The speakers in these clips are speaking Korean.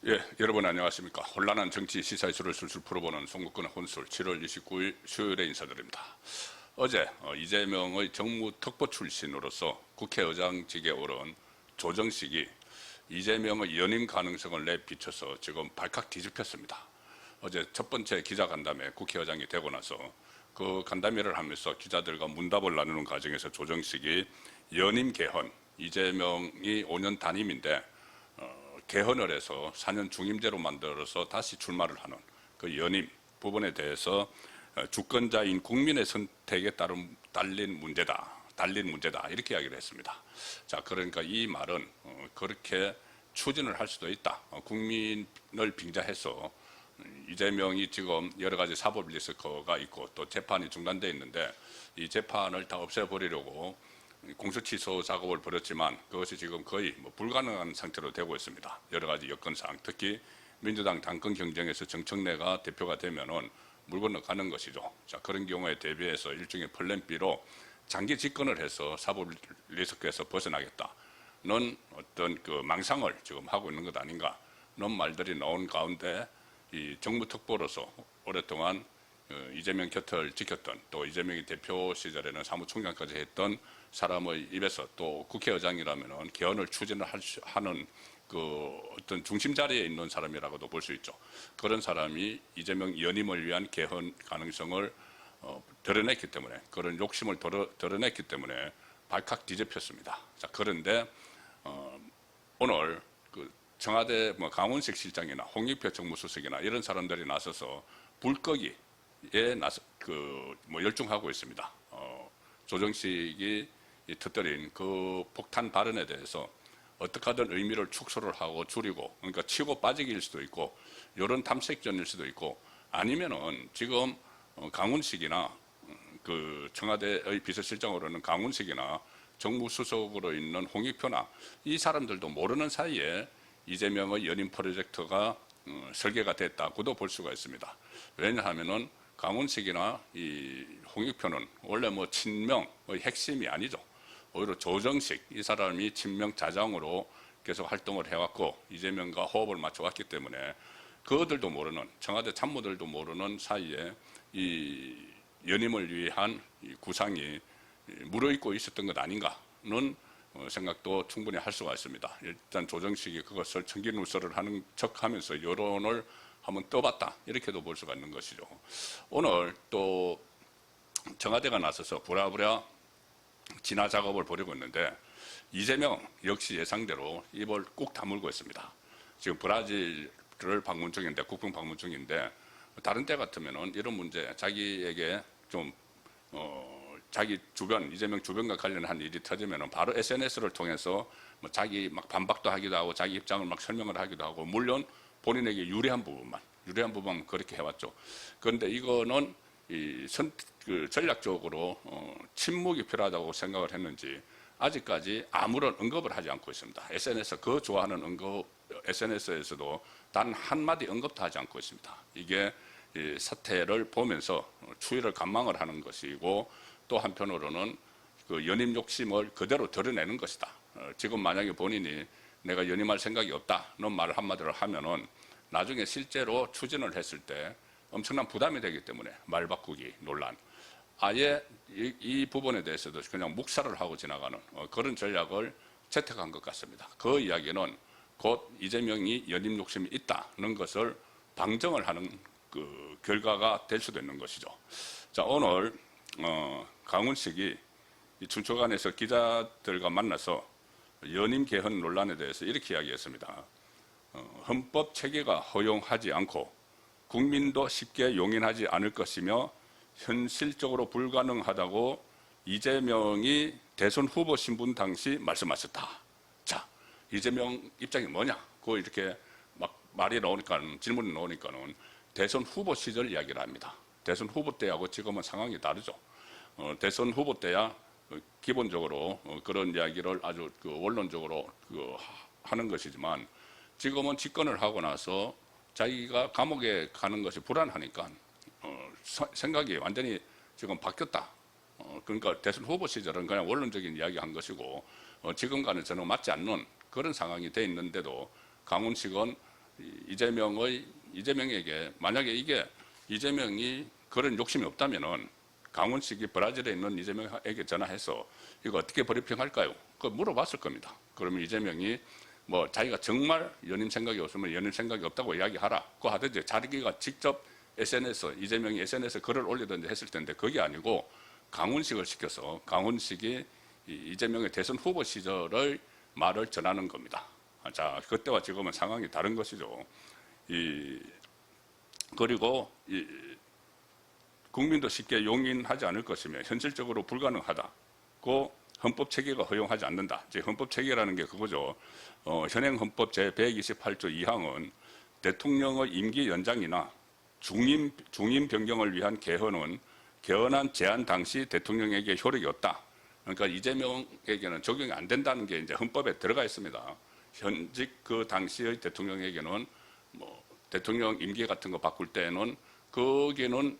예, 여러분 안녕하십니까. 혼란한 정치 시사 이슈를 술술 풀어보는 송국근의 혼술 7월 29일 수요일에 인사드립니다. 어제 이재명의 정무특보 출신으로서 국회의장직에 오른 조정식이 이재명의 연임 가능성을 내비춰서 지금 발칵 뒤집혔습니다. 어제 첫 번째 기자간담회 국회의장이 되고 나서 그 간담회를 하면서 기자들과 문답을 나누는 과정에서 조정식이 연임 개헌, 이재명이 5년 단임인데 개헌을 해서 4년 중임제로 만들어서 다시 출마를 하는 그 연임 부분에 대해서 주권자인 국민의 선택에 달린 문제다 이렇게 이야기를 했습니다. 자, 그러니까 이 말은 그렇게 추진을 할 수도 있다. 국민을 빙자해서 이재명이 지금 여러 가지 사법 리스크가 있고 또 재판이 중단되어 있는데 이 재판을 다 없애버리려고 공소취소 작업을 벌였지만 그것이 지금 거의 불가능한 상태로 되고 있습니다. 여러 가지 여건상 특히 민주당 당권 경쟁에서 정청래가 대표가 되면은 물 건너가는 것이죠. 자, 그런 경우에 대비해서 일종의 플랜 B로 장기 집권을 해서 사법 리스크에서 벗어나겠다는 어떤 그 망상을 지금 하고 있는 것 아닌가 는 말들이 나온 가운데 이 정무특보로서 오랫동안 이재명 곁을 지켰던 또 이재명이 대표 시절에는 사무총장까지 했던 사람의 입에서 또 국회의장이라면은 개헌을 추진을 하는 그 어떤 중심 자리에 있는 사람이라고도 볼 수 있죠. 그런 사람이 이재명 연임을 위한 개헌 가능성을 드러냈기 때문에 그런 욕심을 드러냈기 때문에 발칵 뒤집혔습니다. 자, 그런데 오늘 그 청와대 강훈식 실장이나 홍익표 정무수석이나 이런 사람들이 나서서 불꺼기에 열중하고 있습니다. 조정식이 터뜨린 그 폭탄 발언에 대해서 어떻게 하든 의미를 축소를 하고 줄이고 그러니까 치고 빠지기일 수도 있고 이런 탐색전일 수도 있고 아니면은 지금 강훈식이나 그 청와대의 비서실장으로는 강훈식이나 정무수석으로 있는 홍익표나 이 사람들도 모르는 사이에 이재명의 연임 프로젝트가 설계가 됐다고도 볼 수가 있습니다. 왜냐하면은 강훈식이나 이 홍익표는 원래 친명의 핵심이 아니죠. 오히려 조정식 이 사람이 친명 자장으로 계속 활동을 해왔고 이재명과 호흡을 맞춰왔기 때문에 그들도 모르는 청와대 참모들도 모르는 사이에 이 연임을 위한 이 구상이 무르익고 있었던 것 아닌가는 생각도 충분히 할 수가 있습니다. 일단 조정식이 그것을 청기누설을 하는 척하면서 여론을 한번 떠봤다 이렇게도 볼 수가 있는 것이죠. 오늘 또 청와대가 나서서 부랴부랴 진화 작업을 벌이고 있는데 이재명 역시 예상대로 입을 꾹 다물고 있습니다. 지금 브라질을 방문 중인데 국빈 방문 중인데 다른 때 같으면은 이런 문제 자기에게 좀 자기 주변 이재명 주변과 관련한 일이 터지면은 바로 SNS를 통해서 자기 막 반박도 하기도 하고 자기 입장을 막 설명을 하기도 하고 물론 본인에게 유리한 부분만 그렇게 해왔죠. 그런데 이거는 전략적으로 침묵이 필요하다고 생각을 했는지 아직까지 아무런 언급을 하지 않고 있습니다. SNS 그 좋아하는 SNS에서도 단 한마디 언급도 하지 않고 있습니다. 이게 이 사태를 보면서 추이를 관망을 하는 것이고 또 한편으로는 그 연임 욕심을 그대로 드러내는 것이다. 지금 만약에 본인이 내가 연임할 생각이 없다는 말을 한마디로 하면은 나중에 실제로 추진을 했을 때 엄청난 부담이 되기 때문에 말 바꾸기 논란 아예 이 부분에 대해서도 그냥 묵살을 하고 지나가는 그런 전략을 채택한 것 같습니다. 그 이야기는 곧 이재명이 연임 욕심이 있다는 것을 방정을 하는 그 결과가 될 수도 있는 것이죠. 자, 오늘 강훈식이 춘추관에서 기자들과 만나서 연임 개헌 논란에 대해서 이렇게 이야기했습니다. 헌법 체계가 허용하지 않고 국민도 쉽게 용인하지 않을 것이며 현실적으로 불가능하다고 이재명이 대선 후보 신분 당시 말씀하셨다. 자, 이재명 입장이 뭐냐? 그거 이렇게 막 말이 나오니까 질문이 나오니까는 대선 후보 시절 이야기를 합니다. 대선 후보 때하고 지금은 상황이 다르죠. 대선 후보 때야 기본적으로 그런 이야기를 아주 원론적으로 하는 것이지만 지금은 집권을 하고 나서 자기가 감옥에 가는 것이 불안하니까 생각이 완전히 지금 바뀌었다. 그러니까 대선 후보 시절은 그냥 원론적인 이야기 한 것이고 지금과는 전혀 맞지 않는 그런 상황이 돼 있는데도 강훈식은 이재명에게 만약에 이게 이재명이 그런 욕심이 없다면은 강훈식이 브라질에 있는 이재명에게 전화해서 이거 어떻게 브리핑할까요? 그거 물어봤을 겁니다. 그러면 이재명이 뭐 자기가 정말 연임 생각이 없으면 연임 생각이 없다고 이야기하라. 그거 하든지 자기가 직접 이재명이 SNS에 글을 올리든지 했을 텐데 그게 아니고 강훈식을 시켜서 강훈식이 이재명의 대선 후보 시절의 말을 전하는 겁니다. 자, 그때와 지금은 상황이 다른 것이죠. 그리고 국민도 쉽게 용인하지 않을 것이며 현실적으로 불가능하다고 헌법 체계가 허용하지 않는다. 이제 헌법 체계라는 게 그거죠. 현행 헌법 제128조 2항은 대통령의 임기 연장이나 중임 변경을 위한 개헌은 개헌안 제안 당시 대통령에게 효력이 없다. 그러니까 이재명에게는 적용이 안 된다는 게 이제 헌법에 들어가 있습니다. 현직 그 당시의 대통령에게는 뭐 대통령 임기 같은 거 바꿀 때는 거기는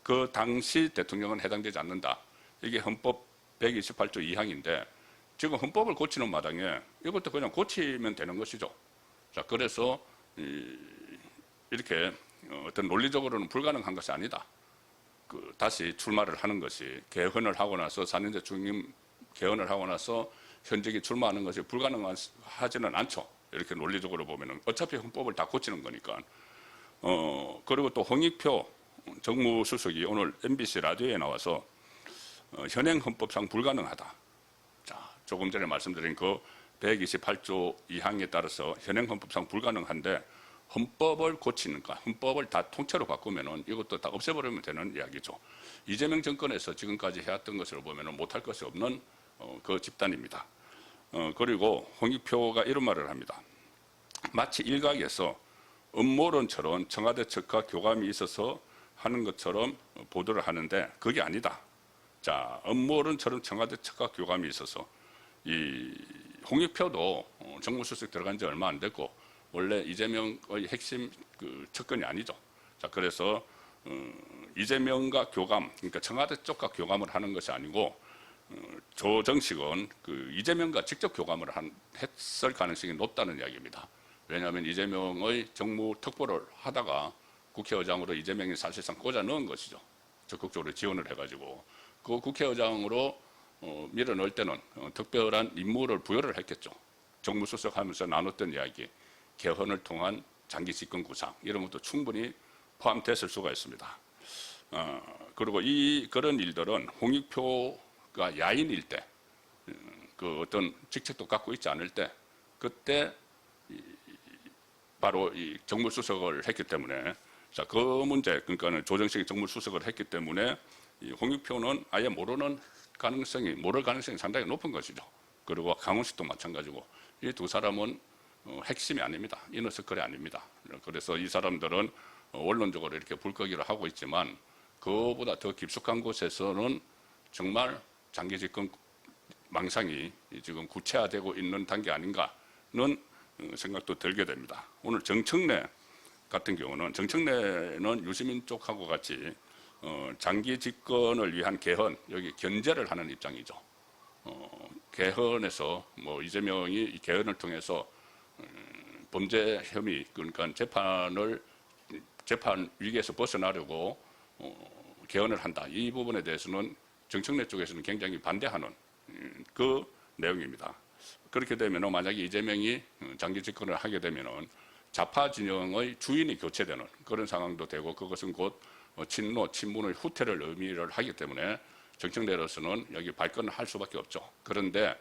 그 당시 대통령은 해당되지 않는다. 이게 헌법 128조 2항인데 지금 헌법을 고치는 마당에 이것도 그냥 고치면 되는 것이죠. 자, 그래서 이렇게 어떤 논리적으로는 불가능한 것이 아니다. 다시 출마를 하는 것이 개헌을 하고 나서 4년제 중임 개헌을 하고 나서 현직이 출마하는 것이 불가능하지는 않죠. 이렇게 논리적으로 보면은 어차피 헌법을 다 고치는 거니까. 그리고 또 홍익표 정무수석이 오늘 MBC 라디오에 나와서 현행 헌법상 불가능하다. 자, 조금 전에 말씀드린 그 128조 2항에 따라서 현행 헌법상 불가능한데 헌법을 고치는가, 헌법을 다 통째로 바꾸면은 이것도 다 없애버리면 되는 이야기죠. 이재명 정권에서 지금까지 해왔던 것을 보면은 못할 것이 없는 그 집단입니다. 그리고 홍익표가 이런 말을 합니다. 마치 일각에서 음모론처럼 청와대 측과 교감이 있어서 하는 것처럼 보도를 하는데 그게 아니다. 자, 음모론처럼 청와대 측과 교감이 있어서 이 홍익표도 정무수석 들어간 지 얼마 안 됐고 원래 이재명의 핵심 측근이 아니죠. 자, 그래서 이재명과 교감, 그러니까 청와대 쪽과 교감을 하는 것이 아니고 조정식은 이재명과 직접 교감을 했을 가능성이 높다는 이야기입니다. 왜냐하면 이재명의 정무 특보를 하다가 국회의장으로 이재명이 사실상 꽂아 넣은 것이죠. 적극적으로 지원을 해가지고 그 국회의장으로 밀어넣을 때는 특별한 임무를 부여를 했겠죠. 정무수석 하면서 나눴던 이야기, 개헌을 통한 장기 집권 구상 이런 것도 충분히 포함됐을 수가 있습니다. 그리고 그런 일들은 홍익표가 야인일 때, 그 어떤 직책도 갖고 있지 않을 때, 그때 바로 이 정무수석을 했기 때문에, 자, 그 문제, 그러니까 조정식이 정무수석을 했기 때문에 이 홍익표는 아예 모를 가능성이 상당히 높은 것이죠. 그리고 강훈식도 마찬가지고 이 두 사람은 핵심이 아닙니다. 이너서클이 아닙니다. 그래서 이 사람들은 원론적으로 이렇게 불거기를 하고 있지만 그보다 더 깊숙한 곳에서는 정말 장기 집권 망상이 지금 구체화되고 있는 단계 아닌가는 생각도 들게 됩니다. 오늘 정청래 같은 경우는 정청래는 유시민 쪽하고 같이 장기 집권을 위한 개헌, 여기 견제를 하는 입장이죠. 개헌에서 뭐 이재명이 이 개헌을 통해서 범죄 혐의, 그러니까 재판 위기에서 벗어나려고 개헌을 한다. 이 부분에 대해서는 정청래 쪽에서는 굉장히 반대하는 그 내용입니다. 그렇게 되면 만약에 이재명이 장기 집권을 하게 되면 좌파 진영의 주인이 교체되는 그런 상황도 되고 그것은 곧 친노, 친문의 후퇴를 의미를 하기 때문에 정청래로서는 여기 발끈을 할 수밖에 없죠. 그런데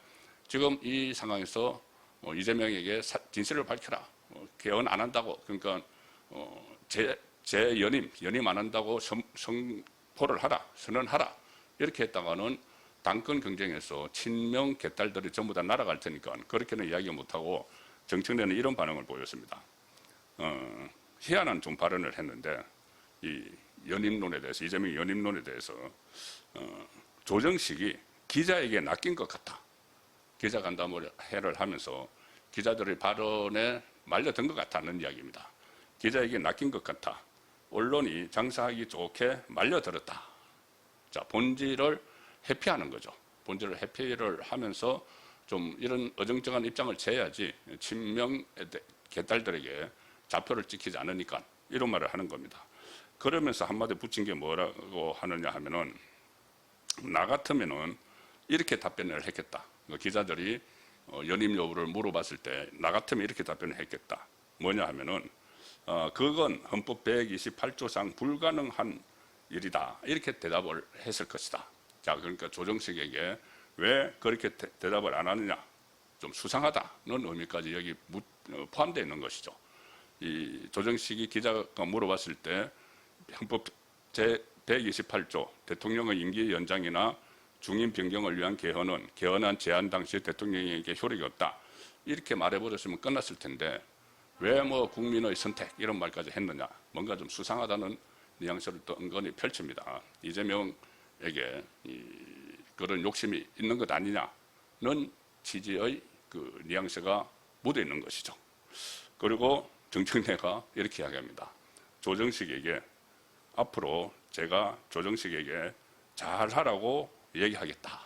지금 이 상황에서 이재명에게 진실을 밝혀라. 개헌 안 한다고, 그러니까 연임 안 한다고 선포를 하라, 선언하라. 이렇게 했다가는 당권 경쟁에서 친명 개딸들이 전부 다 날아갈 테니까 그렇게는 이야기 못하고 정청래는 이런 반응을 보였습니다. 희한한 좀 발언을 했는데 이 연임론에 대해서, 이재명 연임론에 대해서 조정식이 기자에게 낚인 것 같다. 기자간담회를 하면서 기자들의 발언에 말려든 것 같다는 이야기입니다. 기자에게 낚인 것 같아. 언론이 장사하기 좋게 말려들었다. 자, 본질을 회피하는 거죠. 본질을 회피를 하면서 좀 이런 어정쩡한 입장을 재야지 개딸들에게 좌표를 찍히지 않으니까 이런 말을 하는 겁니다. 그러면서 한마디 붙인 게 뭐라고 하느냐 하면은 나 같으면은 이렇게 답변을 했겠다. 기자들이 연임 여부를 물어봤을 때 나 같으면 이렇게 답변을 했겠다. 뭐냐 하면은 그건 헌법 128조상 불가능한 일이다. 이렇게 대답을 했을 것이다. 자, 그러니까 조정식에게 왜 그렇게 대답을 안 하느냐? 좀 수상하다는 의미까지 여기 포함되어 있는 것이죠. 이 조정식이 기자가 물어봤을 때 헌법 제128조 대통령의 임기 연장이나 중임 변경을 위한 개헌은 개헌안 제안 당시 대통령에게 효력이 없다. 이렇게 말해버렸으면 끝났을 텐데 왜 뭐 국민의 선택 이런 말까지 했느냐. 뭔가 좀 수상하다는 뉘앙스를 또 은근히 펼칩니다. 이재명에게 그런 욕심이 있는 것 아니냐는 취지의 그 뉘앙스가 묻어 있는 것이죠. 그리고 정청래가 이렇게 이야기합니다. 조정식에게 앞으로 제가 조정식에게 잘하라고 얘기하겠다.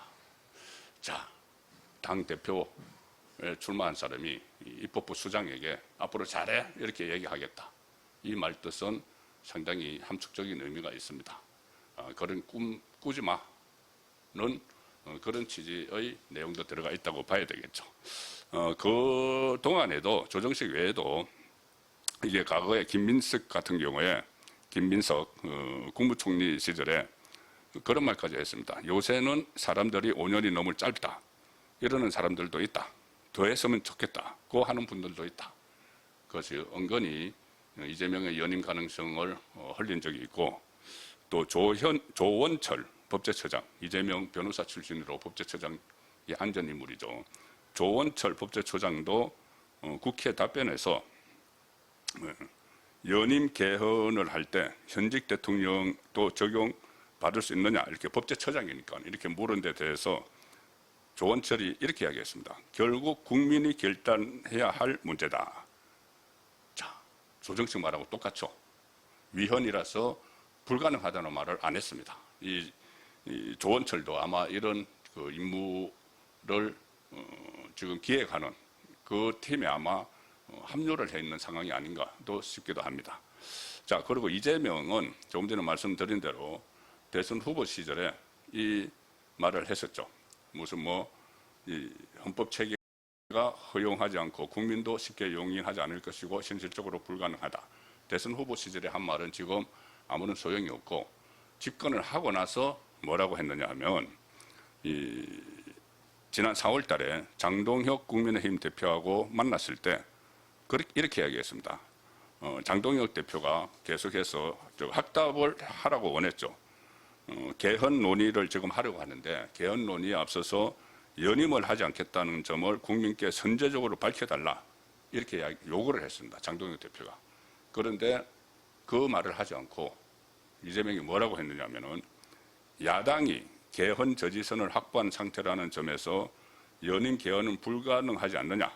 자, 당대표에 출마한 사람이 입법부 수장에게 앞으로 잘해 이렇게 얘기하겠다. 이 말 뜻은 상당히 함축적인 의미가 있습니다. 그런 꿈 꾸지 마는 그런 취지의 내용도 들어가 있다고 봐야 되겠죠. 그 동안에도 조정식 외에도 이게 과거에 김민석 같은 경우에 김민석 국무총리 시절에 그런 말까지 했습니다. 요새는 사람들이 5년이 너무 짧다. 이러는 사람들도 있다. 더 했으면 좋겠다. 고 하는 분들도 있다. 그것이 은근히 이재명의 연임 가능성을 흘린 적이 있고 또 조원철 법제처장, 이재명 변호사 출신으로 법제처장에 앉은 인물이죠. 조원철 법제처장도 국회 답변에서 연임 개헌을 할 때 현직 대통령도 적용받을 수 있느냐 이렇게 법제처장이니까 이렇게 물은 데 대해서 조원철이 이렇게 이야기했습니다. 결국 국민이 결단해야 할 문제다. 자, 조정식 말하고 똑같죠. 위헌이라서 불가능하다는 말을 안 했습니다. 이 조원철도 아마 이런 그 임무를 지금 기획하는 그 팀에 아마 합류를 해 있는 상황이 아닌가도 싶기도 합니다. 자, 그리고 이재명은 조금 전에 말씀드린 대로 대선 후보 시절에 이 말을 했었죠. 무슨 이 헌법 체계가 허용하지 않고 국민도 쉽게 용인하지 않을 것이고 현실적으로 불가능하다. 대선 후보 시절에 한 말은 지금 아무런 소용이 없고 집권을 하고 나서 뭐라고 했느냐 하면 지난 4월 달에 장동혁 국민의힘 대표하고 만났을 때 이렇게 이야기했습니다. 장동혁 대표가 계속해서 확답을 하라고 원했죠. 개헌 논의를 지금 하려고 하는데 개헌 논의에 앞서서 연임을 하지 않겠다는 점을 국민께 선제적으로 밝혀달라 이렇게 요구를 했습니다. 장동혁 대표가. 그런데 그 말을 하지 않고 이재명이 뭐라고 했느냐면은 야당이 개헌 저지선을 확보한 상태라는 점에서 연임 개헌은 불가능하지 않느냐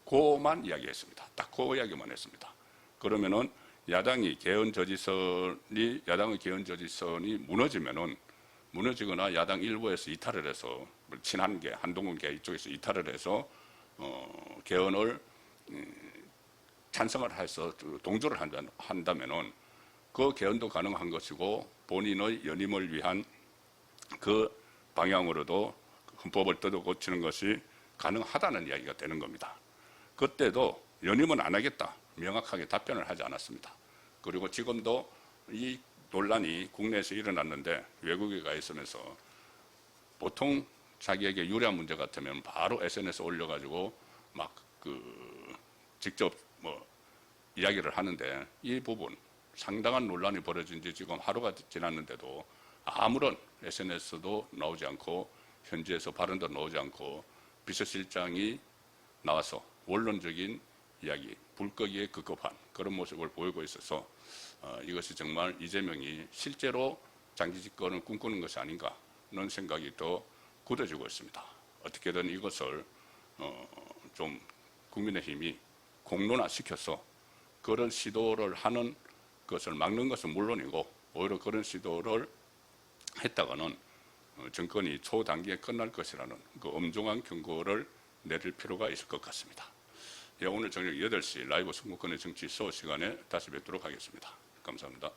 그만 이야기했습니다. 딱 그 이야기만 했습니다. 그러면은 야당의 개헌 저지선이 무너지거나 야당 일부에서 이탈을 해서 친한계 한동훈계 이쪽에서 이탈을 해서 개헌을 찬성을 해서 동조를 한다면은 그 개헌도 가능한 것이고 본인의 연임을 위한 그 방향으로도 헌법을 뜯어 고치는 것이 가능하다는 이야기가 되는 겁니다. 그때도 연임은 안 하겠다 명확하게 답변을 하지 않았습니다. 그리고 지금도 이 논란이 국내에서 일어났는데 외국에 가 있으면서 보통 자기에게 유리한 문제 같으면 바로 SNS에 올려가지고 막 직접 이야기를 하는데 이 부분 상당한 논란이 벌어진 지 지금 하루가 지났는데도 아무런 SNS도 나오지 않고 현지에서 발언도 나오지 않고 비서실장이 나와서 원론적인 이야기, 불거기에 급급한 그런 모습을 보이고 있어서 이것이 정말 이재명이 실제로 장기 집권을 꿈꾸는 것이 아닌가는 생각이 더 굳어지고 있습니다. 어떻게든 이것을 좀 국민의힘이 공론화시켜서 그런 시도를 하는 것을 막는 것은 물론이고 오히려 그런 시도를 했다가는 정권이 초단기에 끝날 것이라는 그 엄중한 경고를 내릴 필요가 있을 것 같습니다. 오늘 저녁 8시 라이브 선거권의 정치 소 시간에 다시 뵙도록 하겠습니다. 감사합니다.